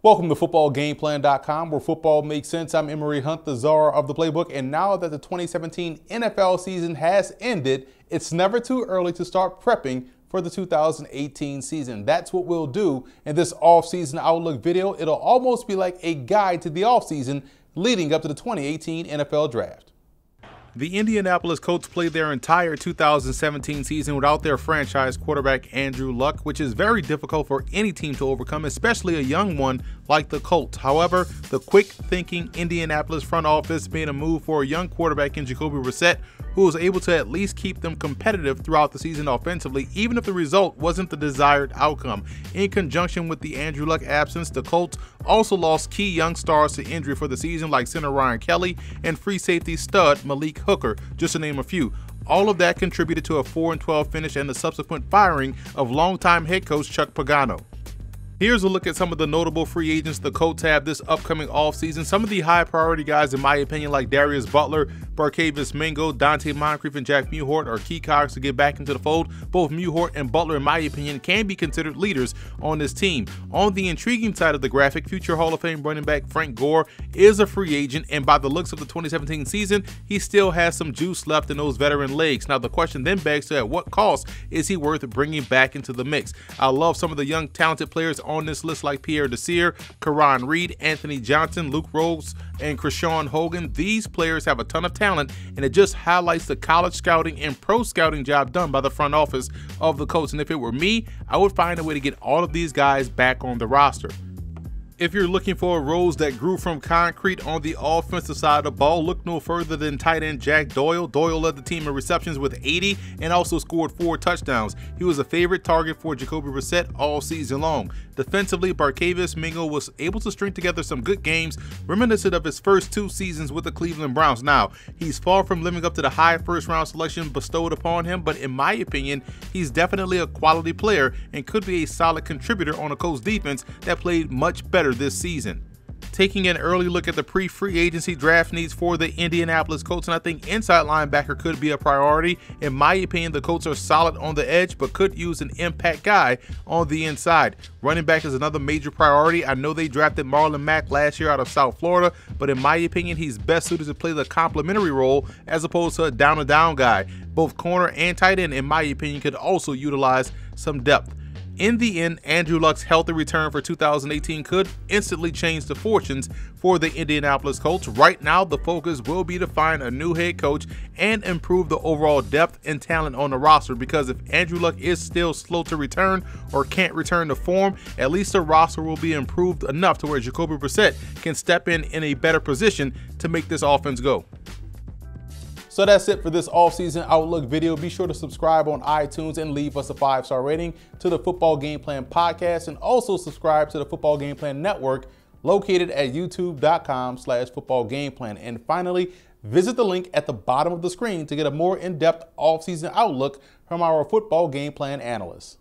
Welcome to footballgameplan.com, where football makes sense. I'm Emory Hunt, the czar of the playbook, and now that the 2017 NFL season has ended, it's never too early to start prepping for the 2018 season. That's what we'll do in this off-season outlook video. It'll almost be like a guide to the off-season leading up to the 2018 NFL Draft. The Indianapolis Colts played their entire 2017 season without their franchise quarterback Andrew Luck, which is very difficult for any team to overcome, especially a young one like the Colts. However, the quick-thinking Indianapolis front office made a move for a young quarterback in Jacoby Brissett, who was able to at least keep them competitive throughout the season offensively, even if the result wasn't the desired outcome. In conjunction with the Andrew Luck absence, the Colts also lost key young stars to injury for the season, like center Ryan Kelly and free safety stud Malik Hooker, just to name a few. All of that contributed to a 4-12 finish and the subsequent firing of longtime head coach Chuck Pagano. Here's a look at some of the notable free agents the Colts have this upcoming offseason. Some of the high priority guys, in my opinion, like Darius Butler, Barkevious Mingo, Dante Moncrief, and Jack Mewhort, are key cogs to get back into the fold. Both Mewhort and Butler, in my opinion, can be considered leaders on this team. On the intriguing side of the graphic, future Hall of Fame running back Frank Gore is a free agent, and by the looks of the 2017 season, he still has some juice left in those veteran legs. Now, the question then begs to, at what cost is he worth bringing back into the mix? I love some of the young talented players on this list, like Pierre Desir, Karan Reed, Anthony Johnson, Luke Rose, and Krishawn Hogan. These players have a ton of talent, and it just highlights the college scouting and pro scouting job done by the front office of the Colts. And if it were me, I would find a way to get all of these guys back on the roster. If you're looking for a rose that grew from concrete on the offensive side of the ball, look no further than tight end Jack Doyle. Doyle led the team in receptions with 80 and also scored 4 touchdowns. He was a favorite target for Jacoby Brissett all season long. Defensively, Barkevious Mingo was able to string together some good games, reminiscent of his first 2 seasons with the Cleveland Browns. Now, he's far from living up to the high first-round selection bestowed upon him, but in my opinion, he's definitely a quality player and could be a solid contributor on a Colts defense that played much better this season. Taking an early look at the pre-free agency draft needs for the Indianapolis Colts, and I think inside linebacker could be a priority. In my opinion, the Colts are solid on the edge, but could use an impact guy on the inside. Running back is another major priority. I know they drafted Marlon Mack last year out of South Florida, but in my opinion, he's best suited to play the complementary role as opposed to a down-and-down guy. Both corner and tight end, in my opinion, could also utilize some depth. In the end, Andrew Luck's healthy return for 2018 could instantly change the fortunes for the Indianapolis Colts. Right now, the focus will be to find a new head coach and improve the overall depth and talent on the roster, because if Andrew Luck is still slow to return or can't return to form, at least the roster will be improved enough to where Jacoby Brissett can step in a better position to make this offense go. So that's it for this offseason outlook video. Be sure to subscribe on iTunes and leave us a 5-star rating to the Football Game Plan podcast, and also subscribe to the Football Game Plan Network located at youtube.com/footballgameplan. And finally, visit the link at the bottom of the screen to get a more in-depth offseason outlook from our Football Game Plan analysts.